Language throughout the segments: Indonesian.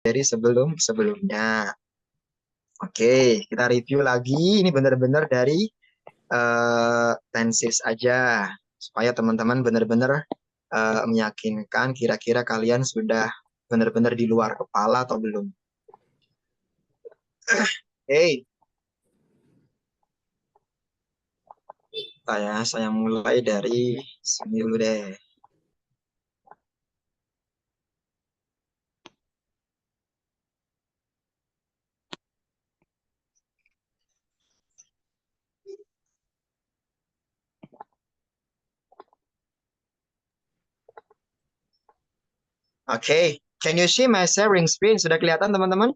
dari sebelumnya. Oke, kita review lagi. Ini benar-benar dari tenses aja. Supaya teman-teman benar-benar meyakinkan kira-kira kalian sudah benar-benar di luar kepala atau belum. Oke, saya mulai dari sini dulu deh. Oke, can you see my sharing screen? Sudah kelihatan teman-teman?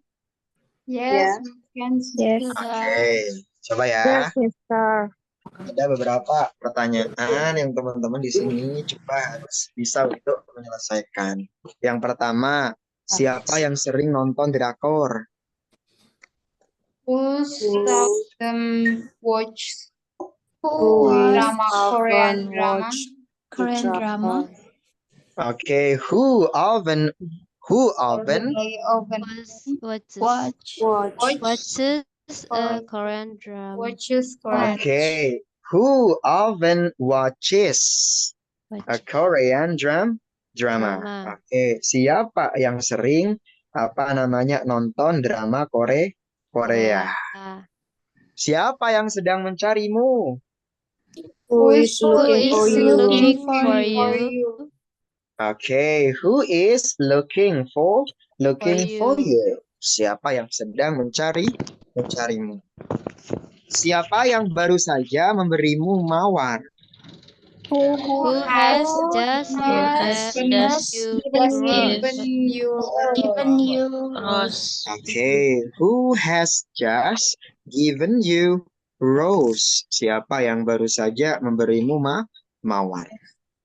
Yes, we can see. Yes. Oke, coba ya. Yes, Mister. Ada beberapa pertanyaan yang teman-teman di sini coba harus bisa untuk menyelesaikan. Yang pertama, siapa yang sering nonton drakor? Who seldom watch Who drama, Korean drama? Korean drama? Oke, who often They often Watches a Korean drama. watches Korean. Oke, who often watches a Korean drama? Drama. Oke, siapa yang sering nonton drama Korea? Siapa yang sedang mencarimu? Who is looking for you? Oke, who is looking for you? you? Siapa yang sedang mencarimu? Siapa yang baru saja memberimu mawar? Who has just given you Rose. Oke, who has just given you rose? Siapa yang baru saja memberimu mawar?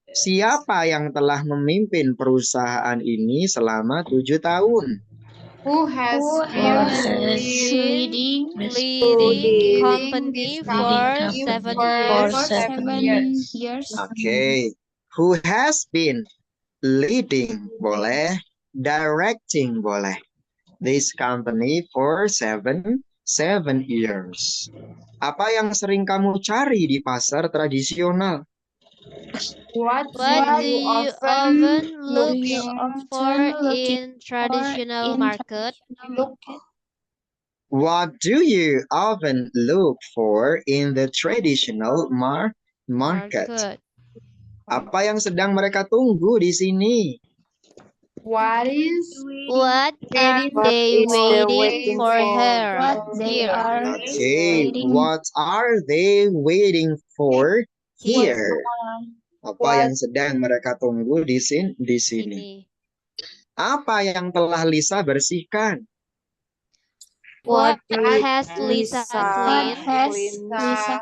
Siapa yang telah memimpin perusahaan ini selama 7 tahun? Who has been leading company for 7 years. Oke, who has been leading boleh, directing boleh. This company for seven years. Apa yang sering kamu cari di pasar tradisional? What do you often look for in traditional market? What do you often look for in the traditional market? Apa yang sedang mereka tunggu di sini? What are they waiting for here? Okay, what are they waiting for here? Apa yang sedang mereka tunggu di sini? Apa yang telah Lisa bersihkan? What has Lisa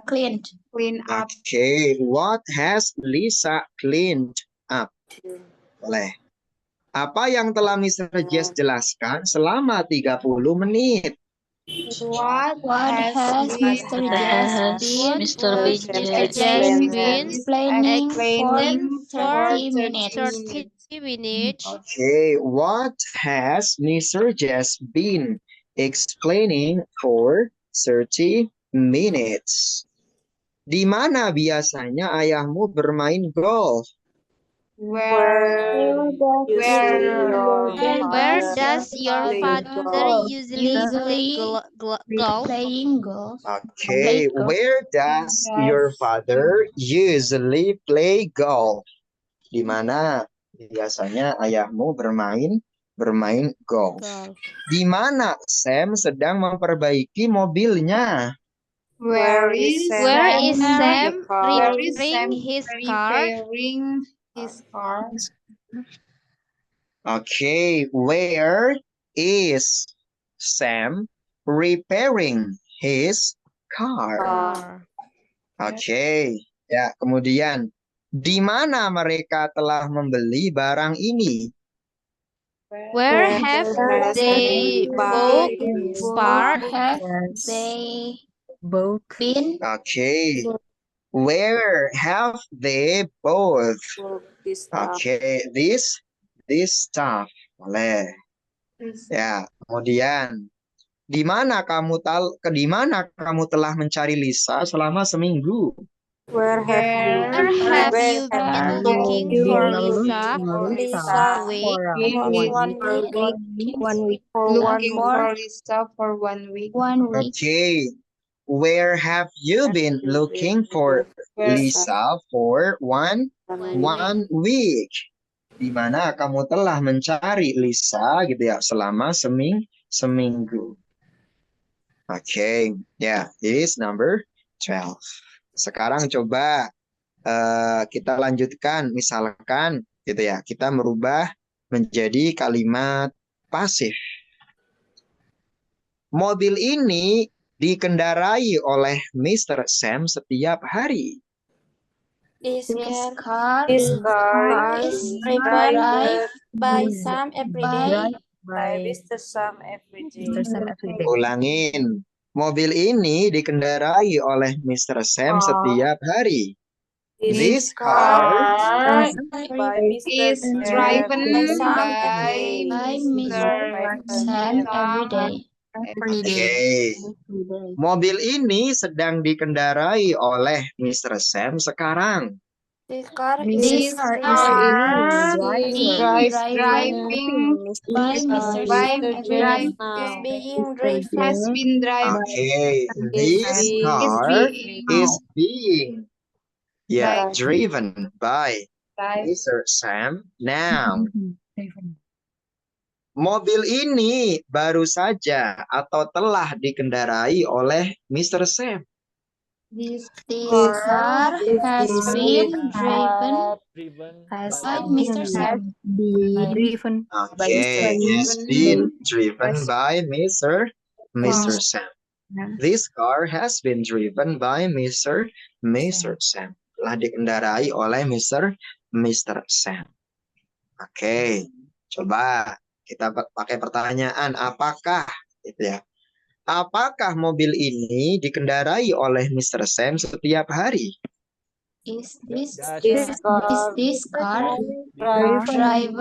cleaned up? Okay, what has Lisa cleaned up? Boleh. Apa yang telah Mr. Jess jelaskan selama 30 menit? What has Mr. Jess been explaining for 30 minutes? Okay, what has Mr. Jess been explaining for 30 minutes? Di mana biasanya ayahmu bermain golf? Where does your father usually Playing golf. Okay, where does your father usually play golf? Di mana biasanya ayahmu bermain golf? Di mana Sam sedang memperbaiki mobilnya? Where is Sam repairing his car? Okay, where is Sam repairing his car? Okay, ya kemudian di mana mereka telah membeli barang ini? Where have they both been? Okay, where have they both? Okay, this stuff. Boleh. Ya, kemudian di mana kamu telah mencari Lisa selama seminggu? Where have you Where have you have been you looking been for looking Lisa for this Lisa week? one week? Looking for Lisa for 1 week. Okay. Where have you been looking for Lisa for one week? Di mana kamu telah mencari Lisa gitu ya selama seminggu. Okay, yeah, this is number 12. Sekarang coba kita lanjutkan, misalkan gitu ya, kita merubah menjadi kalimat pasif. Mobil ini dikendarai oleh Mr. Sam setiap hari. This car This car is is driven driven by Sam every day. by Mr. Sam every day. Ulangin. Mobil ini dikendarai oleh Mr. Sam setiap hari. This car by Mr. Is driven by Mr. Sam every day. Oke. Mobil ini sedang dikendarai oleh Mr. Sam sekarang. This car This car is being driving by Mr. by Sam every day. Is being driven has been driven Oke. This car is being driven by Mr. Sam now. Mobil ini baru saja atau telah dikendarai oleh Mr. Sam. This car has been driven by Mr. Sam. Okay, has been driven by Mr. Sam. This car has been driven by Mr. Sam. Telah dikendarai oleh Mr. Sam. Oke, coba kita pakai pertanyaan, apakah gitu ya? Apakah mobil ini dikendarai oleh Mr. Sam setiap hari? Is this car driven by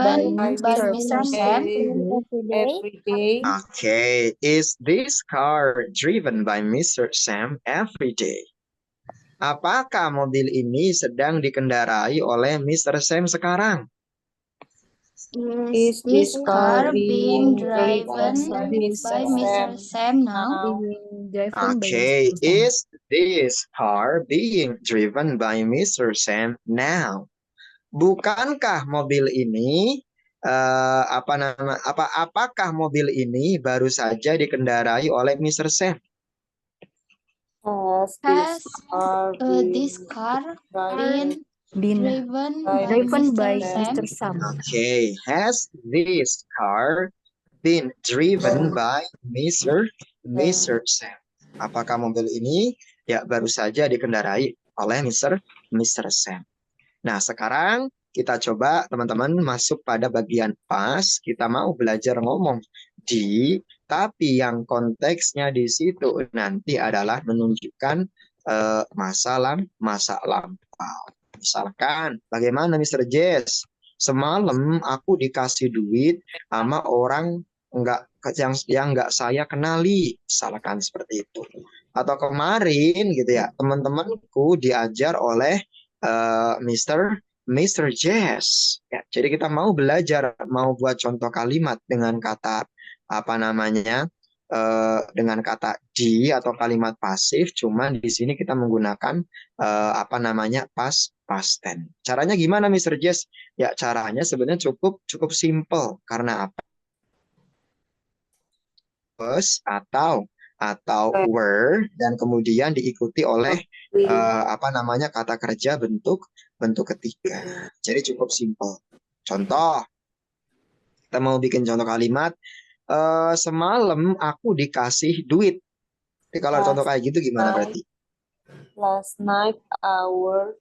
Mr. Sam Every day. Okay, is this car driven by Mr. Sam every day? Apakah mobil ini sedang dikendarai oleh Mr. Sam sekarang? Is this car being driven by Mr. Sam now? Okay, is this car being driven by Mr. Sam now? Bukankah mobil ini apakah mobil ini baru saja dikendarai oleh Mr. Sam? Has this car been driven by Mr. Sam? Okay, has this car been driven by Mr. Sam? Apakah mobil ini baru saja dikendarai oleh Mr. Sam? Nah, sekarang kita coba teman-teman masuk pada bagian pas. Kita mau belajar ngomong di, tapi yang konteksnya di situ nanti adalah menunjukkan masa lampau. Misalkan, bagaimana Mr. Jess? Semalam aku dikasih duit sama orang yang nggak saya kenali, misalkan seperti itu. Atau kemarin gitu ya, teman-temanku diajar oleh Mr. Jess. Ya, jadi kita mau belajar, mau buat contoh kalimat dengan kata dengan kata di atau kalimat pasif. Cuman di sini kita menggunakan past tense. Caranya gimana, Mr. Jess? Ya, caranya sebenarnya cukup simple. Karena apa? Was atau were dan kemudian diikuti oleh kata kerja bentuk ketiga. Jadi cukup simple. Contoh, kita mau bikin contoh kalimat. Semalam aku dikasih duit. Jadi kalau contoh kayak gitu gimana berarti? Last night I was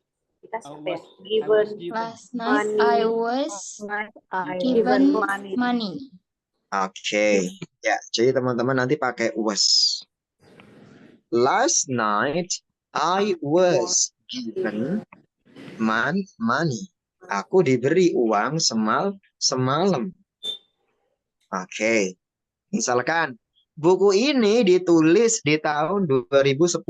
given money. Oke. Ya, jadi teman-teman nanti pakai was. Last night I was given money. Aku diberi uang semalam. Oke. Misalkan buku ini ditulis di tahun 2010.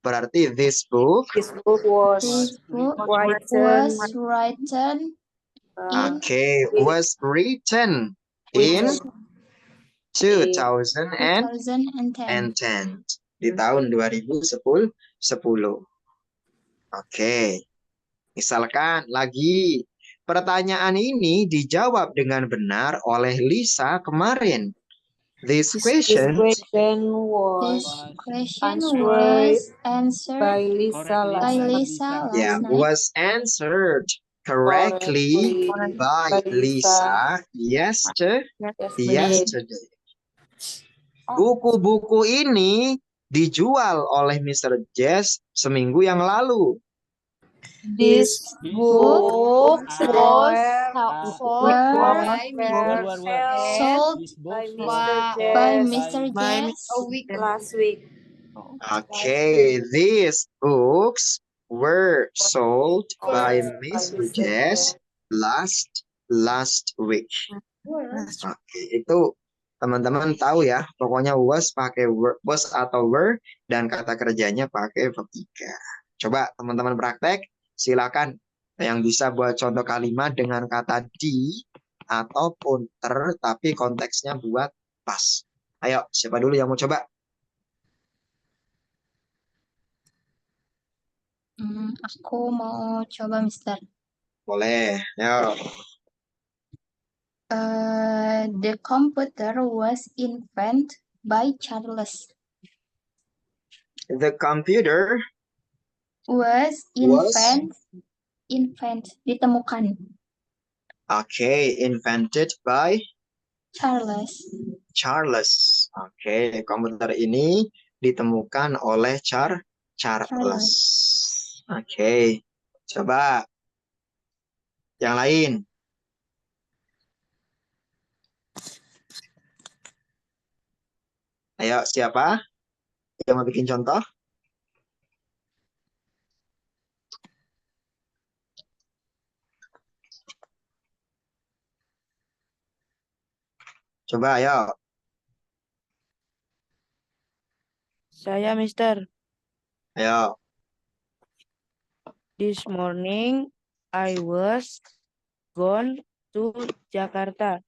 Berarti this book. This book was This book written was written in Was written in 2010 2010. di tahun 2010. Oke. Misalkan lagi pertanyaan ini dijawab dengan benar oleh Lisa kemarin. This This question question This was question answered was answered by Lisa by last night. Lisa last night. was answered correctly by Lisa yesterday. Buku-buku ini dijual oleh Mr. Jess seminggu yang lalu. This book was were sold by Mr. by Jess Mr. Jess last week. These books were sold by Mr. Jess last week. Itu teman-teman tahu ya, pokoknya was pakai was atau were dan kata kerjanya pakai verb 3. Coba teman-teman praktek, silakan yang bisa buat contoh kalimat dengan kata di ataupun tapi konteksnya buat pas. Ayo, siapa dulu yang mau coba? Aku mau coba, Mister. Boleh. Ayo. The computer was invented by Charles. The computer Was ditemukan. Invented by Charles. Komputer ini ditemukan oleh Charles. Coba yang lain. Ayo, siapa yang mau bikin contoh? Coba, ayo. Saya, Mister. Ayo. This morning, I was gone to Jakarta.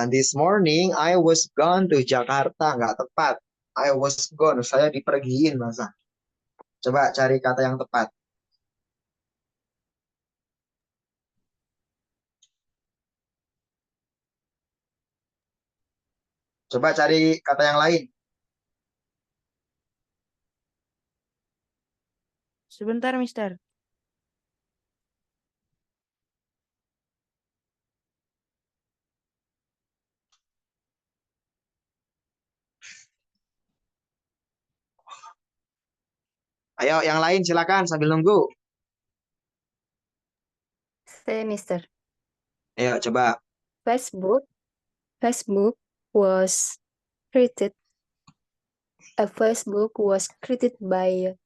This morning I was gone to Jakarta. Nggak tepat. I was gone. Saya dipergiin, masa. Coba cari kata yang tepat. Coba cari kata yang lain. Sebentar, Mister. Ayo, yang lain silakan sambil nunggu. Saya, Mister. Ayo, coba. Facebook was created. Facebook was created by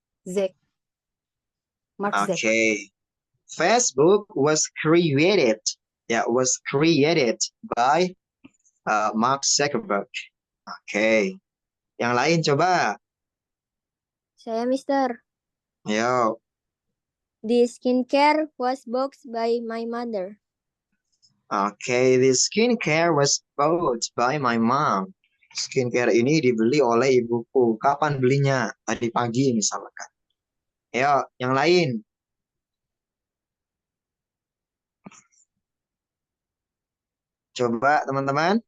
Mark Zuckerberg. Facebook was created. Was created by Mark Zuckerberg. Yang lain coba. Saya, Mister. Ayo. The skincare was bought by my mother. The skincare was bought by my mom. Skincare ini dibeli oleh ibuku. Kapan belinya? Tadi pagi misalkan. Ayo, yang lain. Coba teman-teman.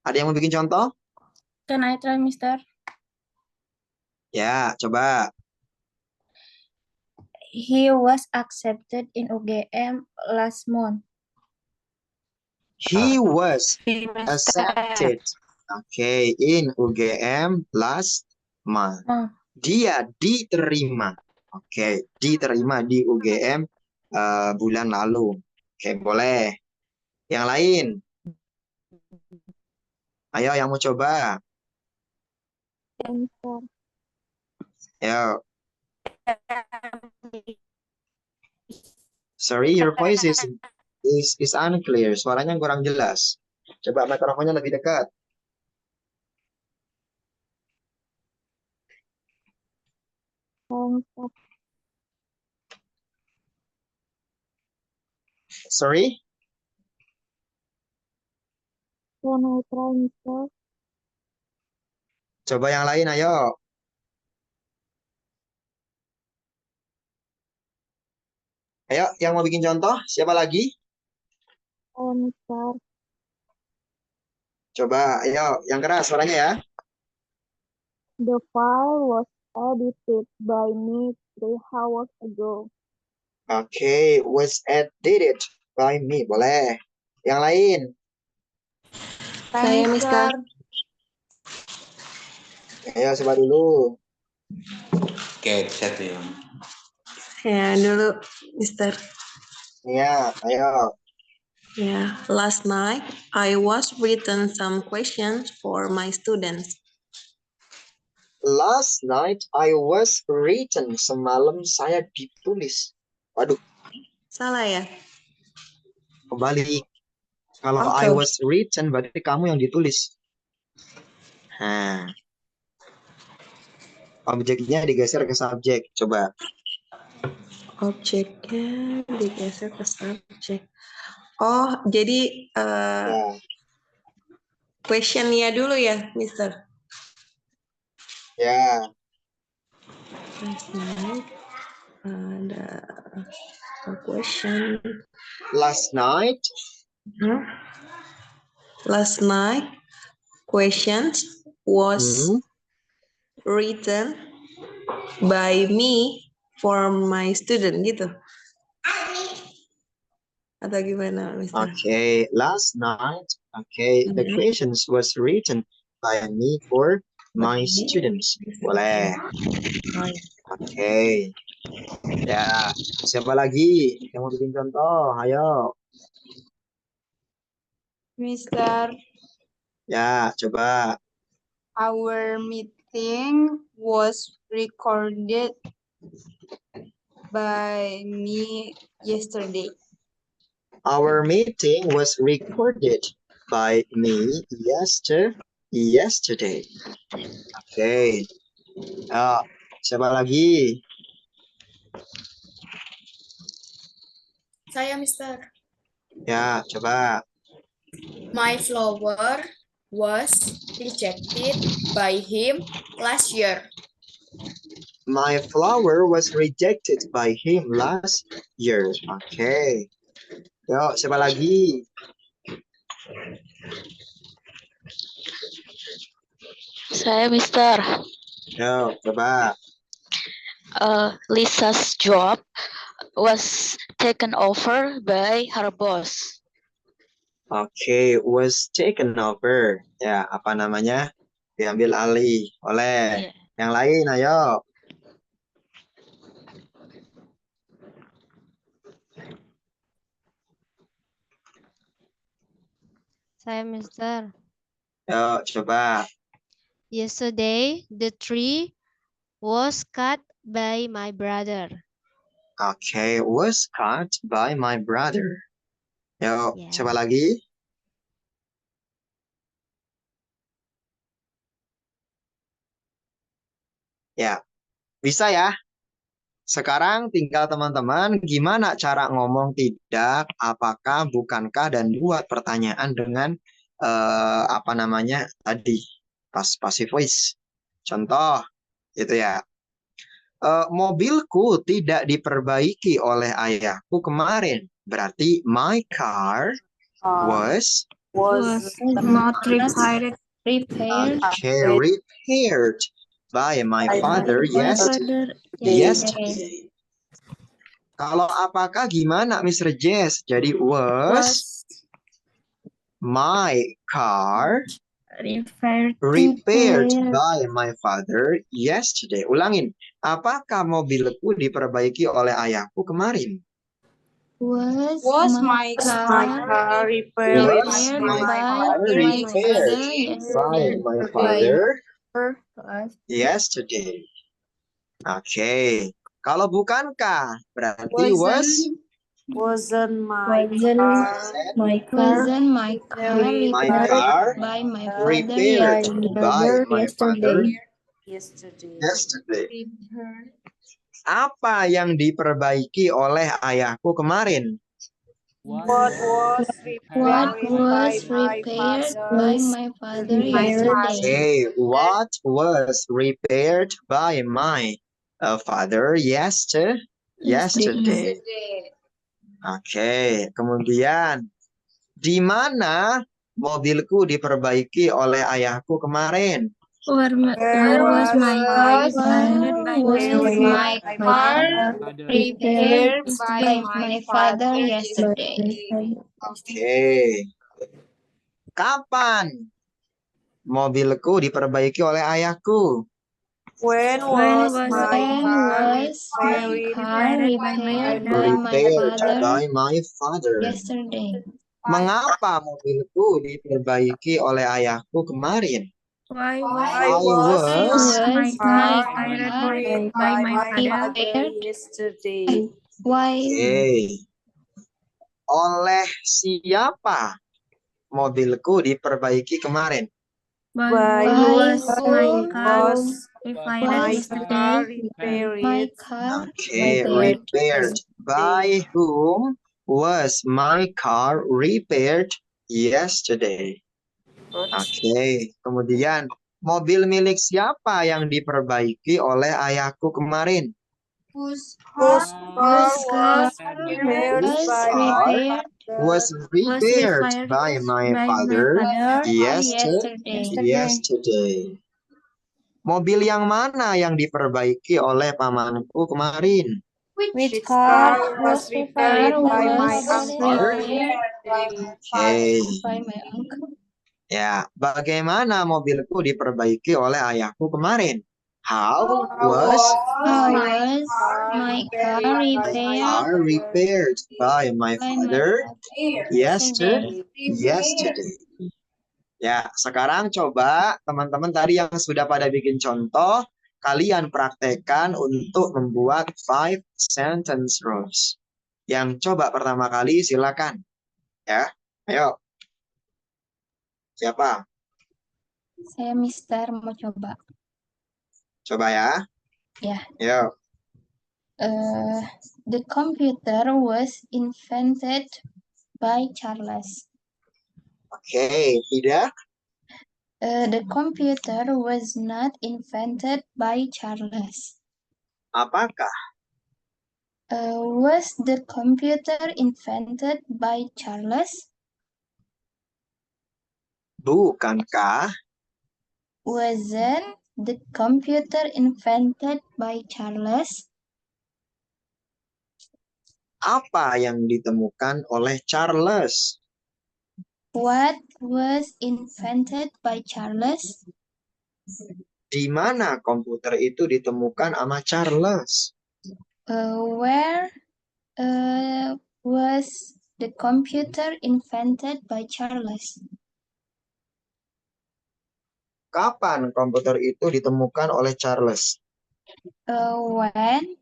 Ada yang mau bikin contoh? Can I try, Mister? Ya, coba. He was accepted in UGM last month. He was accepted. In UGM last month. Dia diterima. Diterima di UGM bulan lalu. Boleh. Yang lain. Ayo, yang mau coba. Ayo. Sorry, your voice This is unclear. Suaranya kurang jelas. Coba mikrofonnya lebih dekat. Sorry? Can I try, Mister? Coba yang lain, ayo. Ayo, yang mau bikin contoh, siapa lagi? Mister. Coba, ayo, yang keras suaranya ya. The file was edited by me 3 hours ago. Oke, was edited by me. Boleh. Yang lain. Saya, Mister. Ayo, coba dulu. Oke, chat ya. Ya, dulu, Mister. Iya, ayo. Yeah, last night I was written some questions for my students. Last night I was written. Semalam saya ditulis. Waduh, Salah ya? kembali. Kalau Oke. I was written, berarti kamu yang ditulis. Nah, objeknya digeser ke subjek. Coba. Objeknya digeser ke subjek. Oh, jadi Ya, questionnya dulu ya, Mister. ya. Last night ada a question. Last night, Huh? Last night questions was written by me for my student gitu. Atau gimana, Mister? okay. Last night, okay. The questions was written by me for my students. Boleh. Oke. Ya, siapa lagi yang mau bikin contoh? Ayo. Mister, Ya, coba. our meeting was recorded by me yesterday. Our meeting was recorded by me yesterday. Oke. Ya, siapa lagi? Saya, Mister. Ya, coba. My flower was rejected by him last year. My flower was rejected by him last year. Oke. Yuk, siapa lagi? Saya, Mister. Yuk, coba. Lisa's job was taken over by her boss. Oke, was taken over. Ya, apa namanya? Diambil alih oleh yang lain, ayo. Saya, Mister. Yuk, coba. Yesterday, the tree was cut by my brother. Oke, was cut by my brother. Yuk, Ya. coba lagi. Ya, bisa ya. Sekarang tinggal teman-teman gimana cara ngomong tidak, apakah, bukankah, dan buat pertanyaan dengan apa namanya tadi, passive voice. Contoh, itu ya. Mobilku tidak diperbaiki oleh ayahku kemarin. Berarti my car was not repaired. repaired by my father yesterday. Kalau apakah gimana, Mr. Jess? Jadi was my car repaired by my father yesterday. Ulangin. Apakah mobilku diperbaiki oleh ayahku kemarin? Was my car repaired Was my car repaired by my father yesterday. Oke. Kalau bukankah berarti Wasn't Wasn't my car My repaired car by my father repaired by my father yesterday? yesterday. Apa yang diperbaiki oleh ayahku kemarin? What was What repaired was by my repaired father by my father yesterday? Okay, what was repaired by my father yesterday? Oke, kemudian di mana mobilku diperbaiki oleh ayahku kemarin? Where was my car repaired by my father yesterday? Oke. Kapan mobilku diperbaiki oleh ayahku? When When was was my my car car repaired by my Repaired father by my father. yesterday? Mengapa mobilku diperbaiki oleh ayahku kemarin? Why I was was my car repaired by my father yesterday? Why Oke. Oleh siapa mobilku diperbaiki kemarin? By was whom my car was my car repaired? my car Okay, repaired. By whom was my car repaired yesterday? Oke, kemudian mobil milik siapa yang diperbaiki oleh ayahku kemarin? Whose car was repaired Whose by car my was repaired by my father yesterday. Mobil yang mana yang diperbaiki oleh pamanku kemarin? Which car was repaired by my uncle? Oke. Ya, bagaimana mobilku diperbaiki oleh ayahku kemarin? How was my car repaired by my father yesterday? Ya, sekarang coba teman-teman tadi yang sudah pada bikin contoh, kalian praktekkan untuk membuat 5 sentence rules. Yang coba pertama kali silakan. Ya, ayo. Siapa? Saya Mister mau coba. Coba ya. Ya. Ayo. The computer was invented by Charles. Oke, tidak. The computer was not invented by Charles. Apakah? Was the computer invented by Charles? Bukankah? Wasn't the computer invented by Charles? Apa yang ditemukan oleh Charles? What was invented by Charles? Di mana komputer itu ditemukan sama Charles? Where was the computer invented by Charles? Kapan komputer itu ditemukan oleh Charles? When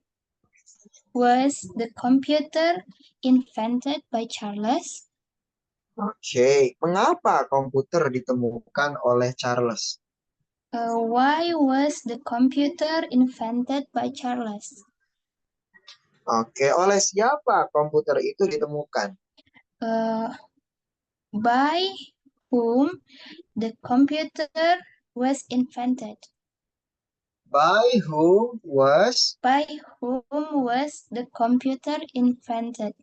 was the computer invented by Charles? Oke, mengapa komputer ditemukan oleh Charles? Why was the computer invented by Charles? Oke, oleh siapa komputer itu ditemukan? By whom the computer was invented? By whom was the computer invented?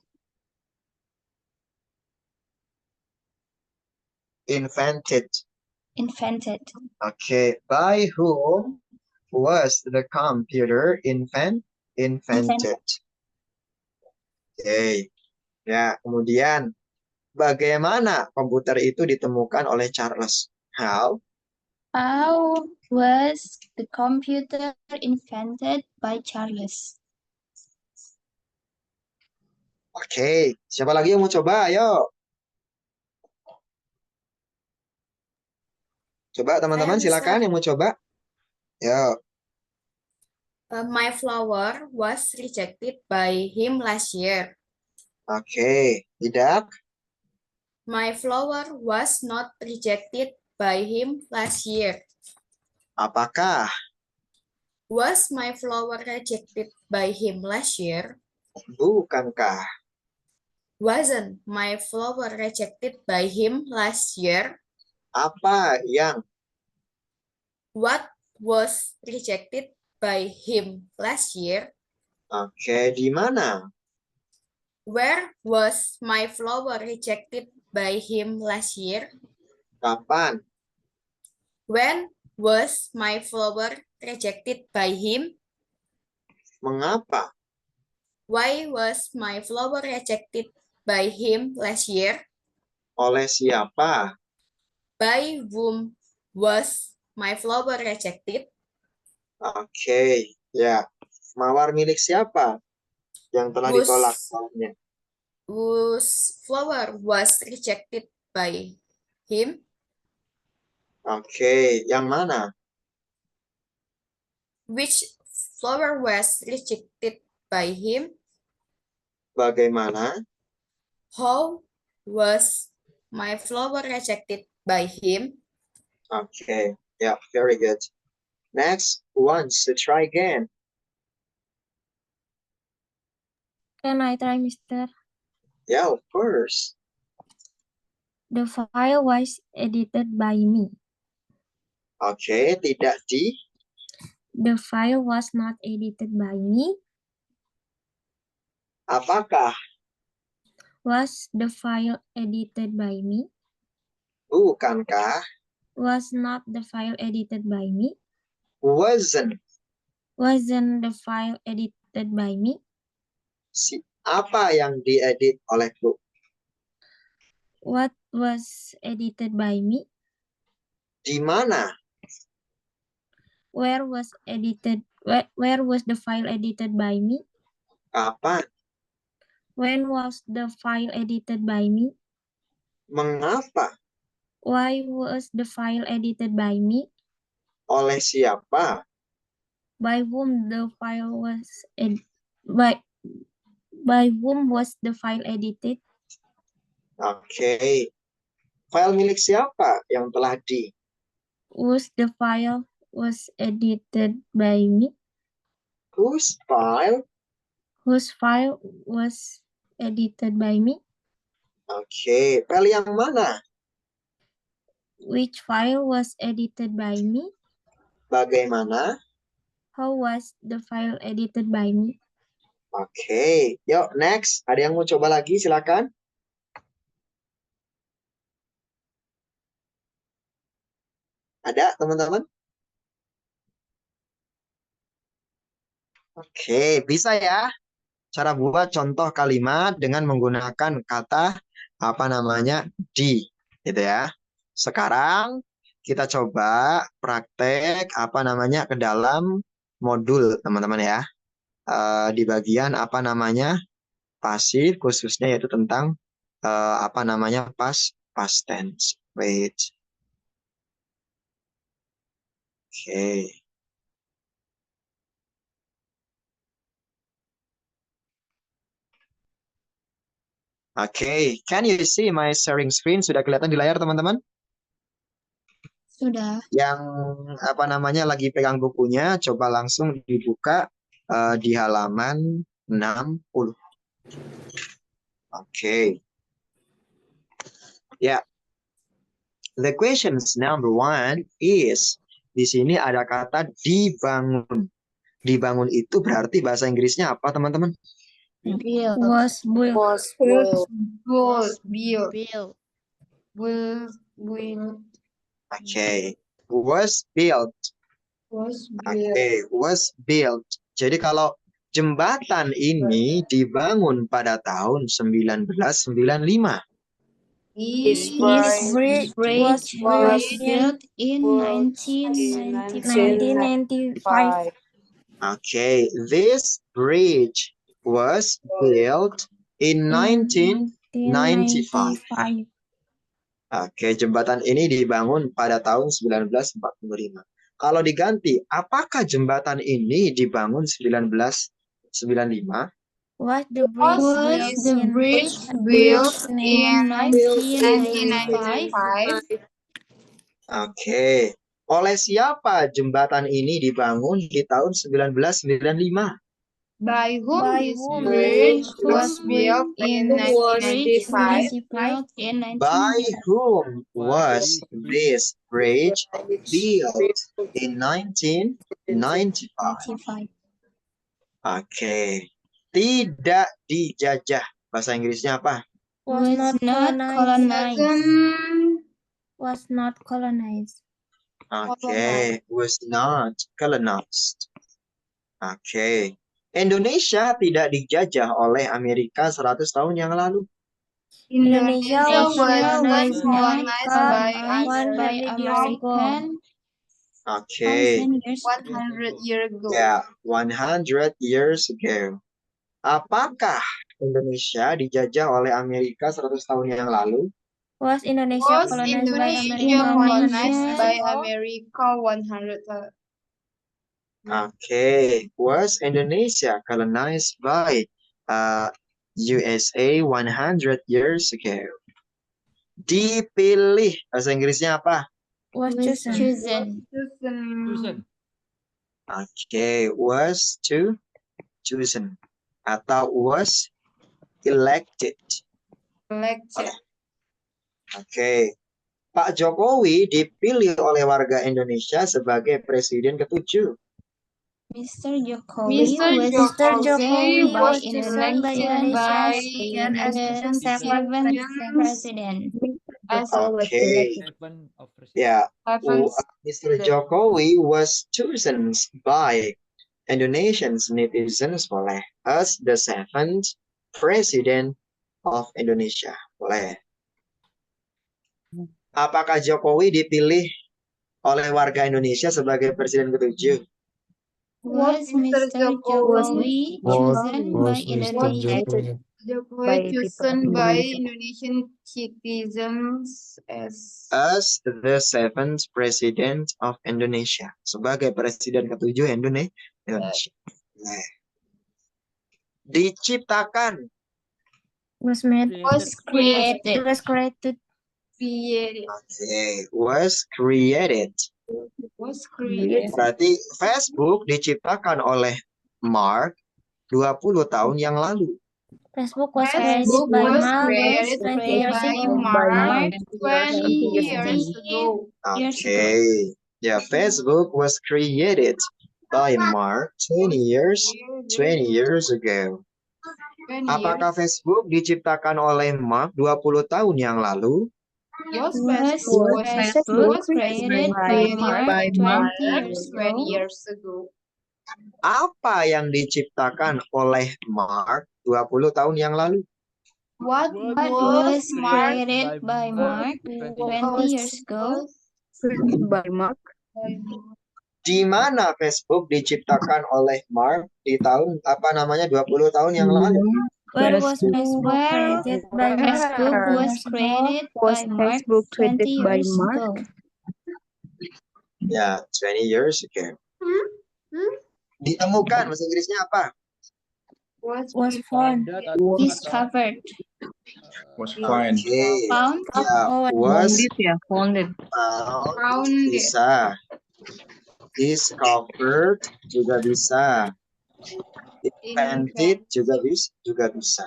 invented? Okay. By whom was the computer invented? Oke. Ya, kemudian bagaimana komputer itu ditemukan oleh Charles? How was the computer invented by Charles? Oke, siapa lagi yang mau coba? Ayo. Coba teman-teman silakan yang mau coba. Yo. My flower was rejected by him last year. Oke, tidak. My flower was not rejected by him last year. Apakah? Was my flower rejected by him last year? Bukankah? Wasn't my flower rejected by him last year? Apa yang? What was rejected by him last year? Oke, di mana? Where was my flower rejected by him last year? Kapan? When was my flower rejected by him? Mengapa? Why was my flower rejected by him last year? Oleh siapa? By whom was my flower rejected? Oke, ya. Mawar milik siapa yang telah Whose- ditolak olehnya? Whose flower was rejected by him? Oke, yang mana? Which flower was rejected by him? Bagaimana? How was my flower rejected by him? Okay, yeah, very good. Next, once to try again. Can I try, Mister? Yeah, of course. The file was edited by me. Oke, tidak di. The file was not edited by me. Apakah? Was the file edited by me? Bukankah? Was not the file edited by me? Wasn't. Wasn't the file edited by me? Apa yang diedit olehku? What was edited by me? Di mana? Where was the file edited by me? Kapan? When was the file edited by me? Mengapa? Why was the file edited by me? Oleh siapa? By whom the file was by whom was the file edited? Oke. File milik siapa yang telah di? Was the file was edited by me? Whose file? Whose file was edited by me? Oke. File yang mana? Which file was edited by me? Bagaimana? How was the file edited by me? Oke. Yuk, next. Ada yang mau coba lagi? Silakan. Ada, teman-teman? Oke, bisa ya. Cara buat contoh kalimat dengan menggunakan kata apa namanya di, gitu ya. Sekarang kita coba praktek apa namanya ke dalam modul, teman-teman ya. Di bagian apa namanya pasif khususnya yaitu tentang apa namanya past tense. Wait. Oke. Oke, can you see my sharing screen? Sudah kelihatan di layar, teman-teman? Sudah. Yang apa namanya lagi pegang bukunya, coba langsung dibuka di halaman 60. Oke. Ya. The questions number 1 is, di sini ada kata dibangun. Dibangun itu berarti bahasa Inggrisnya apa, teman-teman? Was built. Oke. Was built. Oke, was built. Jadi kalau jembatan ini dibangun pada tahun 1995. This bridge was built in 1995. Okay, this bridge was built in 1995. Oke, jembatan ini dibangun pada tahun 1945. Kalau diganti, apakah jembatan ini dibangun 1995? Was the bridge built in 1995? Oke. Oleh siapa jembatan ini dibangun di tahun 1995? By whom this bridge was built in 1995? By whom was this bridge built in 1995? Oke. Tidak dijajah. Bahasa Inggrisnya apa? Was not colonized. Was not colonized. Oke. Was not colonized. Oke. Indonesia tidak dijajah oleh Amerika 100 tahun yang lalu. Indonesia was not not colonized by American Oke. 100 years ago. Ya, 100 years ago. Apakah Indonesia dijajah oleh Amerika 100 tahun yang lalu? Was Indonesia Was colonized by Indonesia colonized America? by America 100 Oke. Was Indonesia colonized by USA 100 years ago? Dipilih. Bahasa Inggrisnya apa? Was chosen. Oke. Was chosen. Atau was elected. Oke. Pak Jokowi dipilih oleh warga Indonesia sebagai presiden ke-7. Mr. Jokowi was chosen by Indonesia's speaker as the seventh president. Oke. Ya, Mr. Jokowi was chosen by Indonesian citizens boleh as the seventh president of Indonesia. Boleh. Apakah Jokowi dipilih oleh warga Indonesia sebagai presiden ke-7? Was Mr. Jokowi chosen by Indonesian Jokowi chosen by Indonesian citizens as the seventh president of Indonesia, sebagai presiden ke-7 Indonesia. Nah. Diciptakan. was made was created. was created Okay. Was created. Berarti Facebook diciptakan oleh Mark 20 tahun yang lalu. Facebook was created by Mark 20 years ago. Okay. Ya, Facebook was created by Mark 20 years ago. Apakah Facebook diciptakan oleh Mark 20 tahun yang lalu? Facebook was created by Mark 20 years ago. Apa yang diciptakan oleh Mark 20 tahun yang lalu? What was created by Mark 20 years ago? By Mark. Di mana Facebook diciptakan oleh Mark di tahun 20 tahun yang lalu? Where was Facebook created by Facebook was created by Mark 20 years ago. Ya, 20 years ago. Ditemukan, bahasa Inggrisnya apa? was found. Discovered. Was fine. Okay. Found. Ya, was Founded. found bisa. Discovered juga bisa. Invented juga bisa.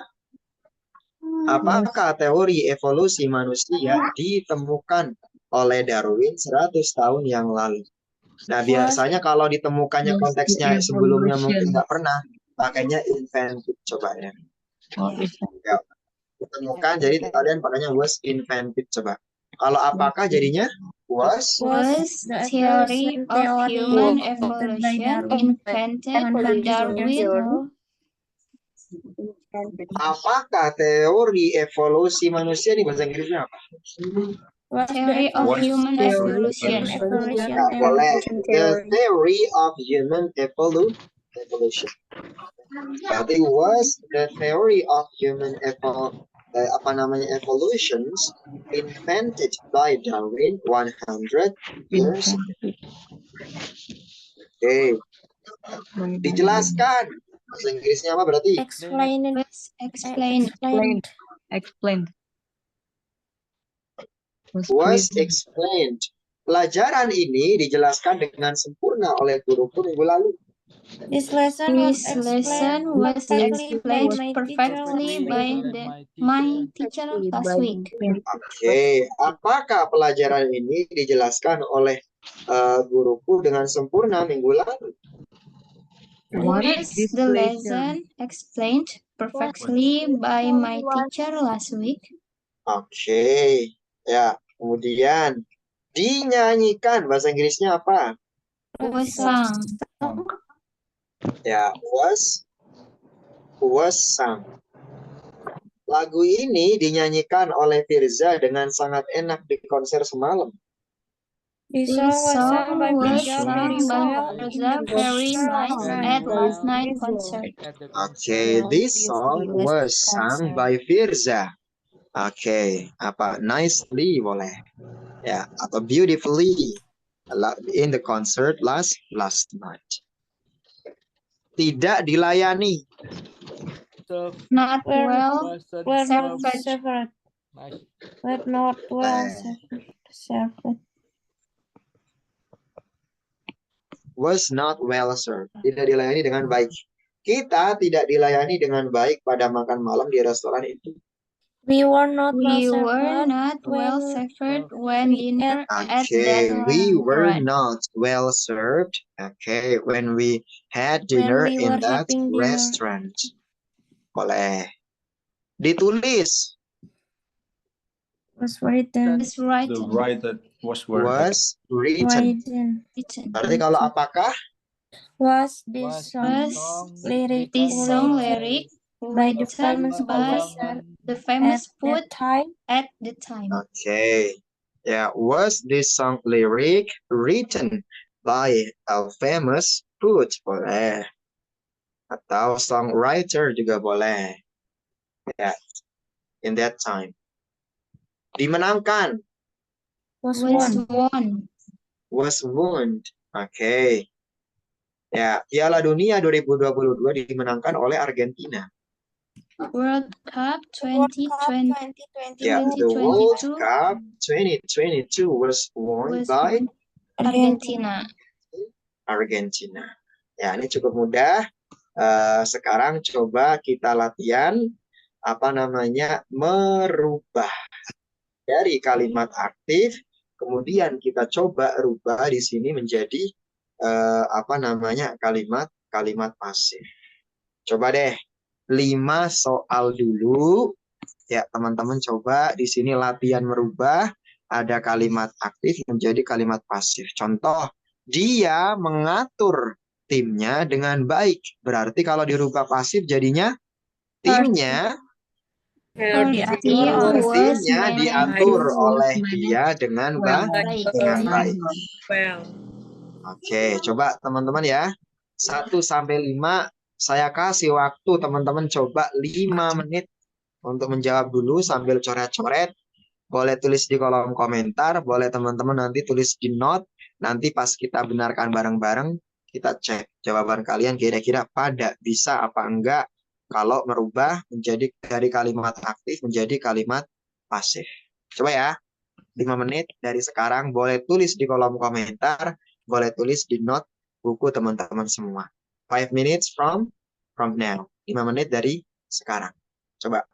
Apakah teori evolusi manusia ditemukan oleh Darwin 100 tahun yang lalu? Nah, biasanya kalau ditemukannya konteksnya sebelumnya mungkin nggak pernah, pakainya invented coba ya. Ya, ditemukan, jadi kalian pakainya was invented coba. Kalau apakah jadinya was The theory of human evolution invented by Darwin. apakah teori evolusi manusia di bahasa Inggrisnya apa? Theory of human evolution. Nah, boleh. The theory of human evolution. Berarti was the theory of human evolutions invented by Darwin 100 years ago. Oke. Dijelaskan Bahasa Inggrisnya apa berarti? Explain. Explained. Was explained. Pelajaran ini dijelaskan dengan sempurna oleh guruku minggu lalu. This lesson was explained perfectly by my teacher last week. Oke, apakah pelajaran ini dijelaskan oleh guruku dengan sempurna minggu lalu? Was the lesson explained perfectly by my teacher last week? Oke, ya. Kemudian dinyanyikan, bahasa Inggrisnya apa? Was sung. Ya, was sung. Lagu ini dinyanyikan oleh Firza dengan sangat enak di konser semalam. This song was sung by Firza very nice at last night concert. Oke, this song was sung by Firza. Oke, apa? Nicely boleh. Ya, atau beautifully in the concert last night. Tidak dilayani. Not well served. But not well served. Was not well served. Tidak dilayani dengan baik. Kita tidak dilayani dengan baik pada makan malam di restoran itu. We were not well served when dinner at Okay, that we were restaurant. not well served. Okay, when we had dinner we in were that having dinner. restaurant. Boleh. Ditulis. Was written. The writer was written. Was written. Berarti kalau apakah? Was this song lyric by the famous poet at the time? Okay. Yeah, was this song lyric written by a famous poet? Boleh. Atau songwriter juga boleh. Ya, in that time. Dimenangkan. Was won. Was won. Okay. Ya, Piala Dunia 2022 dimenangkan oleh Argentina. World Cup 2020. Ya, the World Cup 2022 was won by Argentina. Ya, ini cukup mudah. Sekarang coba kita latihan merubah dari kalimat aktif, kemudian kita coba rubah di sini menjadi kalimat pasif. Coba deh 5 soal dulu. Ya, teman-teman coba di sini latihan merubah ada kalimat aktif menjadi kalimat pasif. Contoh, dia mengatur timnya dengan baik. Berarti kalau dirubah pasif jadinya timnya diatur oleh dia dengan baik. Oke, coba teman-teman ya. 1 sampai 5 saya kasih waktu teman-teman coba 5 menit untuk menjawab dulu sambil coret-coret. Boleh tulis di kolom komentar, boleh teman-teman nanti tulis di note. Nanti pas kita benarkan bareng-bareng, kita cek jawaban kalian kira-kira pada bisa apa enggak kalau merubah menjadi dari kalimat aktif menjadi kalimat pasif. Coba ya, 5 menit dari sekarang, boleh tulis di kolom komentar, boleh tulis di note buku teman-teman semua. 5 minutes from now. 5 menit dari sekarang. Coba.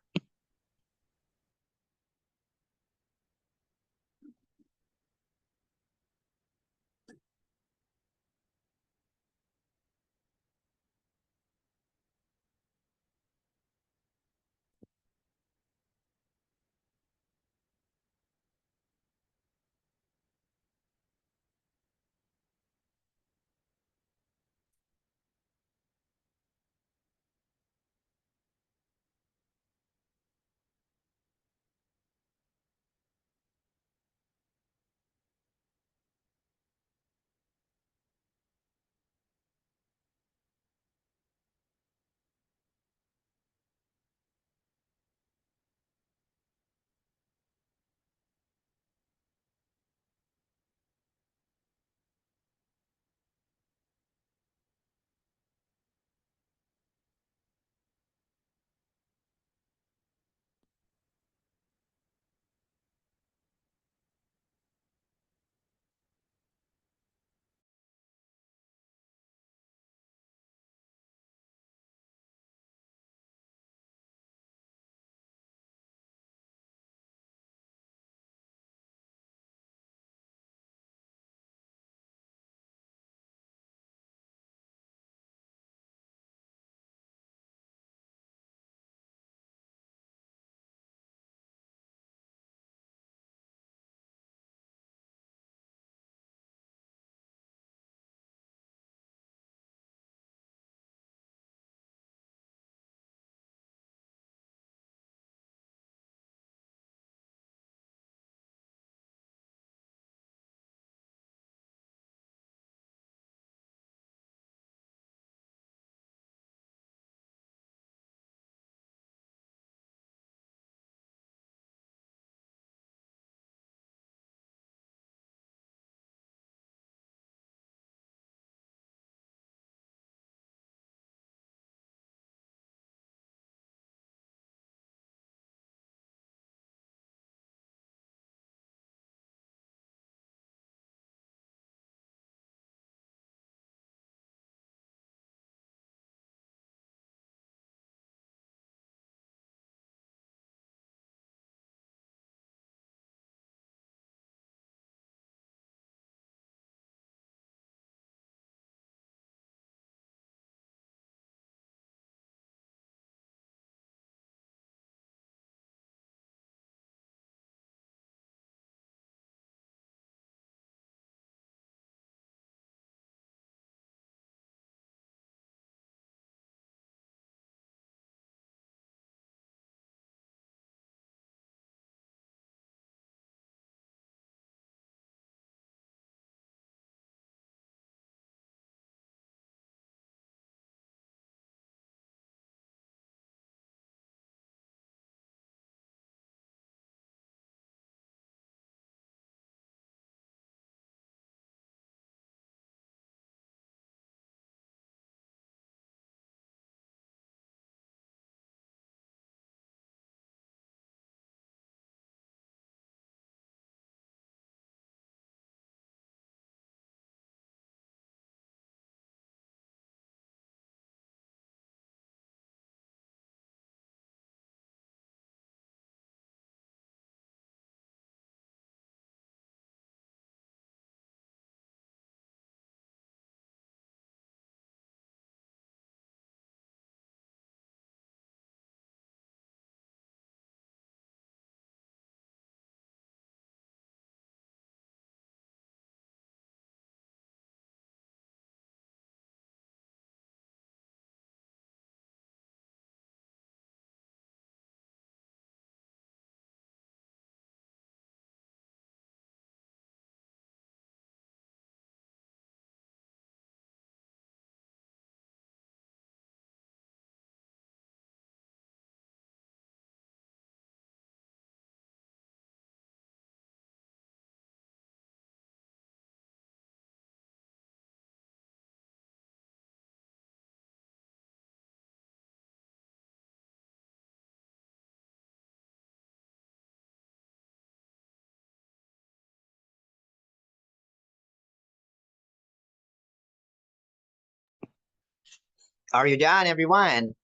Are you done, everyone?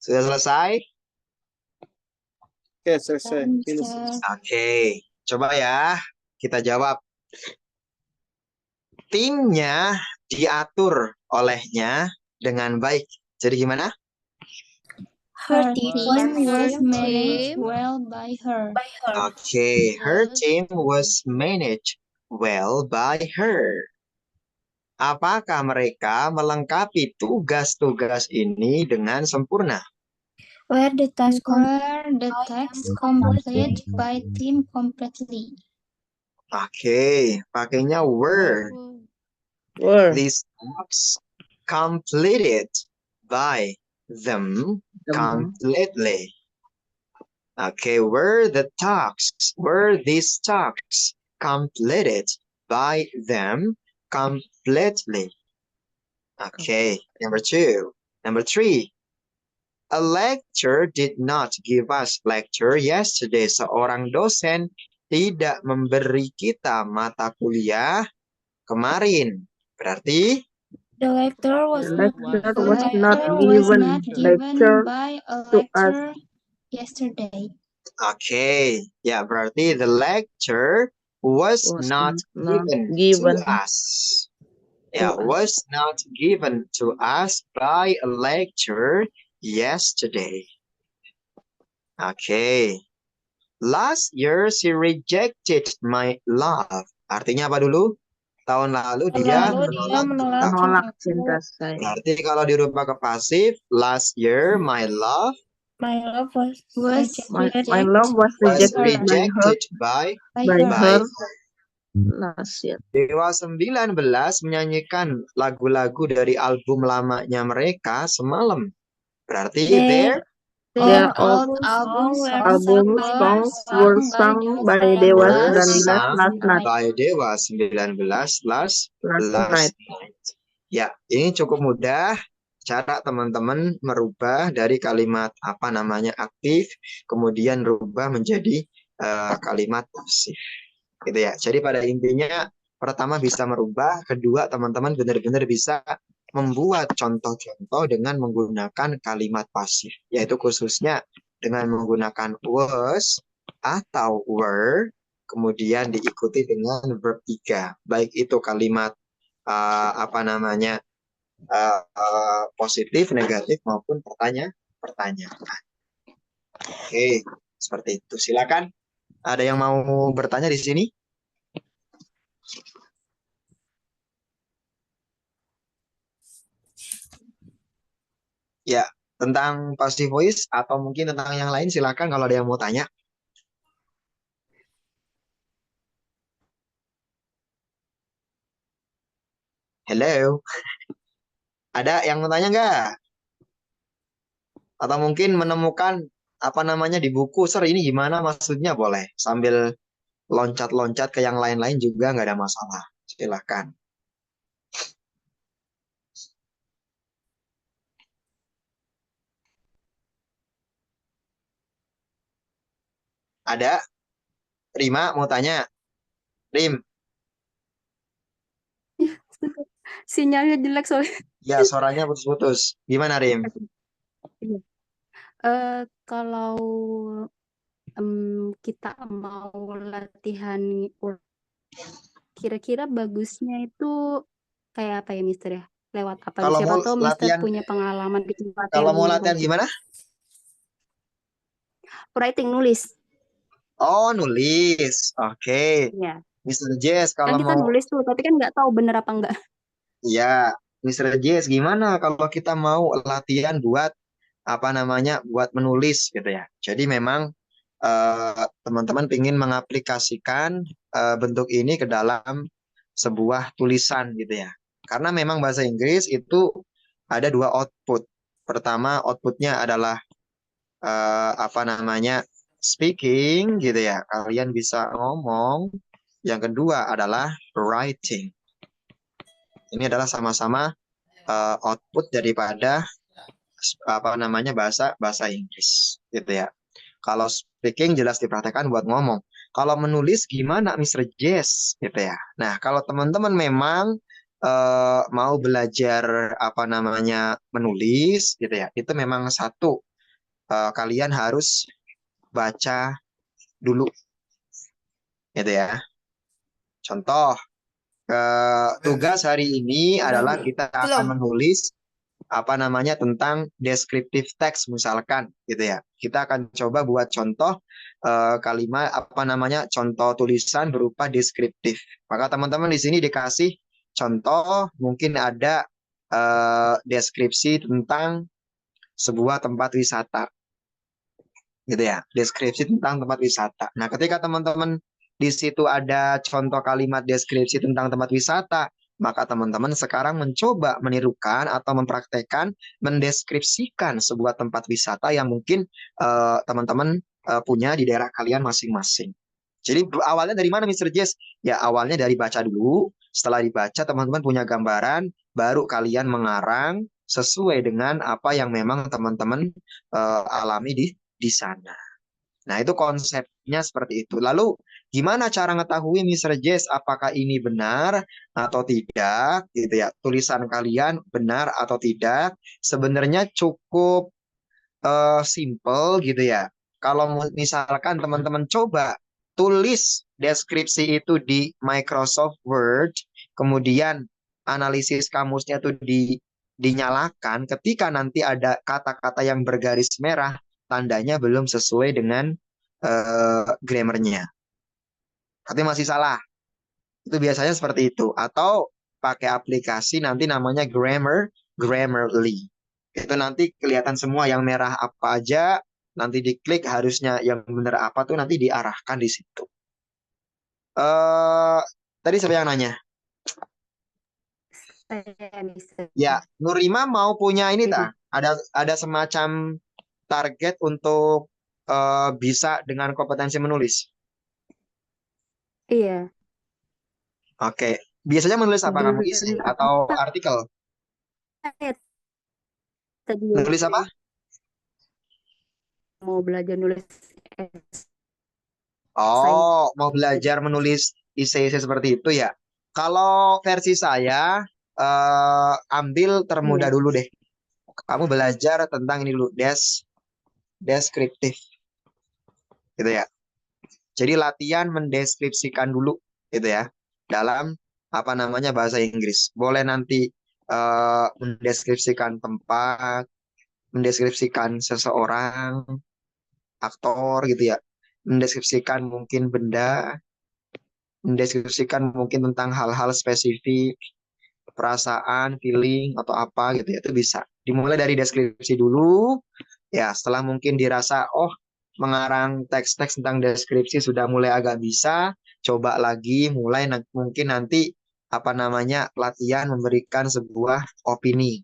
Sudah selesai? Oke, selesai. Sir. Oke, coba ya kita jawab. Timnya diatur olehnya dengan baik. Jadi gimana? Her team team was managed team well by her. Oke, her team was managed well by her. Apakah mereka melengkapi tugas-tugas ini dengan sempurna? where the task Were the tasks complete by team completely? Oke, pakainya were. Were. These tasks completed by them completely. Okay, were these tasks completed by them completely? Okay, number 2. Number 3. A lecturer did not give us lecture yesterday. Seorang dosen tidak memberi kita mata kuliah kemarin. Berarti the lecturer was The not lecturer was given not Lecture was given not given lecture by a to us. lecturer yesterday. okay, ya berarti the lecture was Was not not given given to us. Ya, to us. was not given to us by a lecturer yesterday. Okay. Last year she rejected my love. Artinya apa dulu? Tahun lalu dia Menolak cinta saya. Berarti kalau dirubah ke pasif, last year my love my love was My love was was rejected by by her last year. Dewa 19 menyanyikan lagu-lagu dari album lamanya mereka semalam. Berarti Their Their All album album songs were sung by Dewa 19 last night. by Dewa 19 last night. night. Ya, ini cukup mudah cara teman-teman merubah dari kalimat aktif kemudian rubah menjadi kalimat pasif. Gitu ya. Jadi pada intinya pertama bisa merubah, kedua teman-teman benar-benar bisa membuat contoh-contoh dengan menggunakan kalimat pasif, yaitu khususnya dengan menggunakan was atau were, kemudian diikuti dengan verb 3, baik itu kalimat positif, negatif maupun pertanyaan. Oke, seperti itu. Silakan. Ada yang mau bertanya di sini? Ya, tentang passive voice atau mungkin tentang yang lain silakan kalau ada yang mau tanya. Hello. Ada yang mau tanya nggak? Atau mungkin menemukan di buku, Sir, ini gimana maksudnya, boleh. Sambil loncat-loncat ke yang lain-lain juga nggak ada masalah. Silakan. Ada? Rima mau tanya? Rim? Sinyalnya jelek soalnya. Ya, suaranya putus-putus. Gimana, Rim? Kalau kita mau latihan, kira-kira bagusnya itu kayak apa ya, Mister ya? Lewat apa? Kalau Siapa mau tahu Mister latihan- punya pengalaman di tempat Kalau yang mau latihan gimana? writing, nulis. Oh, nulis. Oke. Ya. Mr. Jess, Kan kalau kita mau... nulis tuh, tapi kan nggak tahu bener apa enggak. Ya, Mr. Jess, gimana kalau kita mau latihan buat buat menulis gitu ya. Jadi memang teman-teman ingin mengaplikasikan bentuk ini ke dalam sebuah tulisan gitu ya. Karena memang bahasa Inggris itu ada dua output. Pertama, outputnya adalah speaking gitu ya. Kalian bisa ngomong. Yang kedua adalah writing. Ini adalah sama-sama output daripada bahasa Inggris gitu ya. Kalau speaking jelas dipraktekkan buat ngomong. Kalau menulis gimana, Mr. Jess gitu ya. Nah, kalau teman-teman memang mau belajar apa namanya menulis gitu ya, itu memang satu, kalian harus baca dulu gitu ya. Contoh, tugas hari ini adalah kita akan menulis apa namanya tentang descriptive text misalkan gitu ya. Kita akan coba buat contoh kalimat apa namanya contoh tulisan berupa deskriptif. Maka teman-teman di sini dikasih contoh, mungkin ada deskripsi tentang sebuah tempat wisata gitu ya, deskripsi tentang tempat wisata. Nah, ketika teman-teman di situ ada contoh kalimat deskripsi tentang tempat wisata, maka teman-teman sekarang mencoba menirukan atau mempraktekkan mendeskripsikan sebuah tempat wisata yang mungkin teman-teman punya di daerah kalian masing-masing. Jadi awalnya dari mana Mr. Jess? Ya awalnya dari baca dulu, setelah dibaca teman-teman punya gambaran, baru kalian mengarang sesuai dengan apa yang memang teman-teman alami di sana. Nah, itu konsepnya seperti itu. Lalu, gimana cara ngetahui Mr. Jess apakah ini benar atau tidak, gitu ya? Tulisan kalian benar atau tidak? Sebenarnya cukup simple gitu ya. Kalau misalkan teman-teman coba tulis deskripsi itu di Microsoft Word, kemudian analisis kamusnya tuh dinyalakan, ketika nanti ada kata-kata yang bergaris merah, tandanya belum sesuai dengan grammarnya. Tapi masih salah. Itu biasanya seperti itu. Atau pakai aplikasi nanti namanya Grammarly. Itu nanti kelihatan semua yang merah apa aja, nanti diklik harusnya yang benar apa tuh nanti diarahkan di situ. Tadi siapa yang nanya? Saya Mister. Ya, Nurima mau punya ini tak? Ada semacam target untuk bisa dengan kompetensi menulis. Iya. Oke, biasanya menulis apa kamu? Dan Isi atau artikel? saya tadi Menulis apa? mau belajar nulis essay. Oh, mau belajar menulis ICC seperti itu ya. Kalau versi saya, ambil termudah Iya. dulu deh. Kamu belajar tentang ini dulu, deskriptif. Gitu ya. Jadi latihan mendeskripsikan dulu, gitu ya. Dalam apa namanya bahasa Inggris. Boleh nanti mendeskripsikan tempat, mendeskripsikan seseorang, aktor gitu ya. Mendeskripsikan mungkin benda, mendeskripsikan mungkin tentang hal-hal spesifik, perasaan, feeling, atau apa gitu ya, itu bisa. Dimulai dari deskripsi dulu, ya setelah mungkin dirasa, oh mengarang teks-teks tentang deskripsi sudah mulai agak bisa, coba lagi, mulai mungkin nanti apa namanya latihan memberikan sebuah opini.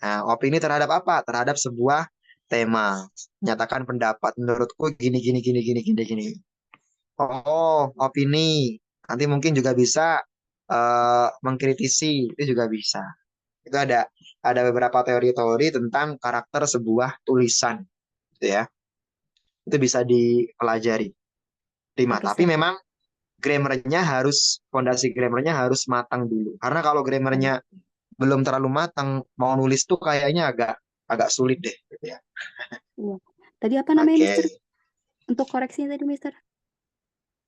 Nah, opini terhadap apa? Terhadap sebuah tema. Nyatakan pendapat menurutku gini gini gini gini gini gini. Oh, opini. Nanti mungkin juga bisa mengkritisi, itu juga bisa. Itu ada beberapa teori-teori tentang karakter sebuah tulisan, gitu ya. Itu bisa dipelajari. Oke, Tapi memang grammarnya harus, fondasi grammarnya harus matang dulu. Karena kalau grammarnya belum terlalu matang, mau nulis tuh kayaknya agak sulit deh, gitu ya. Iya. Tadi apa namanya Oke. Mister? Untuk koreksinya tadi Mister?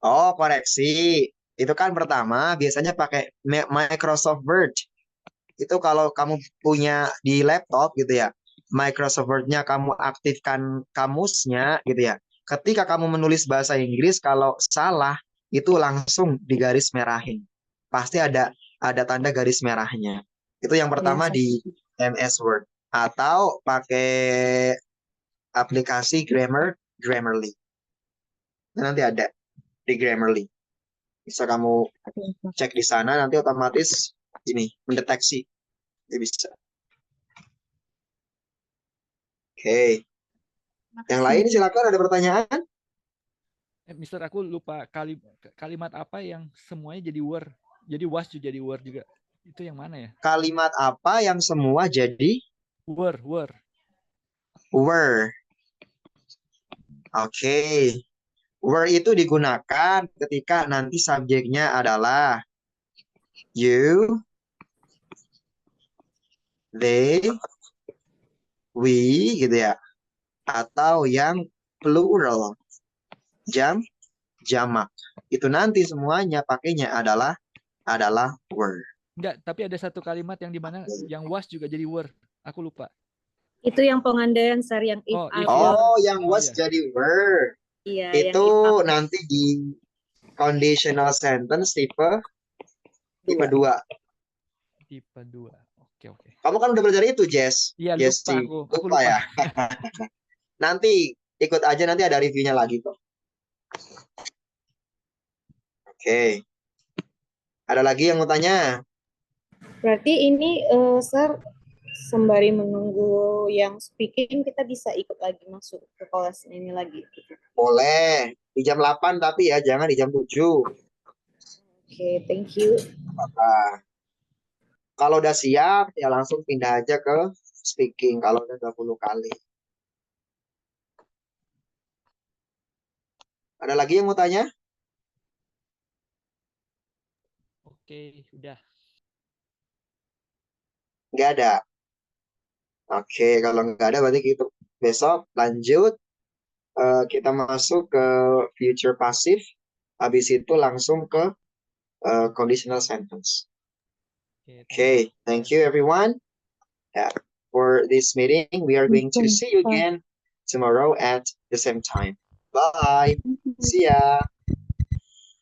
Oh, koreksi. Itu kan pertama biasanya pakai Microsoft Word. Itu kalau kamu punya di laptop gitu ya, Microsoft Word-nya kamu aktifkan kamusnya gitu ya. Ketika kamu menulis bahasa Inggris, kalau salah itu langsung digaris merahin. Pasti ada tanda garis merahnya. Itu yang pertama Iya, di MS Word. Atau pakai aplikasi Grammarly. Itu nanti ada di Grammarly. Bisa kamu cek di sana, nanti otomatis ini mendeteksi. Ini bisa. Oke. Yang lain silakan, ada pertanyaan? Mister, aku lupa kalimat apa yang semuanya jadi were. Jadi was jadi were juga. Itu yang mana ya? Kalimat apa yang semua jadi were? Were. Oke. Were itu digunakan ketika nanti subjeknya adalah you, they, we gitu ya. Atau yang plural, jamak. Itu nanti semuanya pakainya adalah were. Enggak, tapi ada satu kalimat yang dimana yang was juga jadi were. Aku lupa. Itu yang pengandaian Sar, yang if Oh, I if were. Oh, yang Oh, was iya. jadi were. Iya, yang Itu if I- nanti di conditional sentence tipe 2. Tipe 2. Oke. Kamu kan udah belajar itu, Jess. Iya, Jessie. lupa aku Lupa lupa. ya. Nanti ikut aja, nanti ada reviewnya lagi kok. Oke. Ada lagi yang mau tanya? Berarti ini Sir, sembari menunggu yang speaking kita bisa ikut lagi masuk ke kelas ini lagi. Boleh. Di jam 8 tapi ya, jangan di jam 7. Oke, thank you. Apa? Kalau udah siap, ya langsung pindah aja ke speaking. Kalau udah 20 kali. Ada lagi yang mau tanya? Oke, udah. Nggak ada. Oke, kalau nggak ada berarti gitu. Besok lanjut. Kita masuk ke future passive. Habis itu langsung ke conditional sentence. Okay, thank you everyone. Yeah, for this meeting, we are going to see you again tomorrow at the same time. Bye. See ya.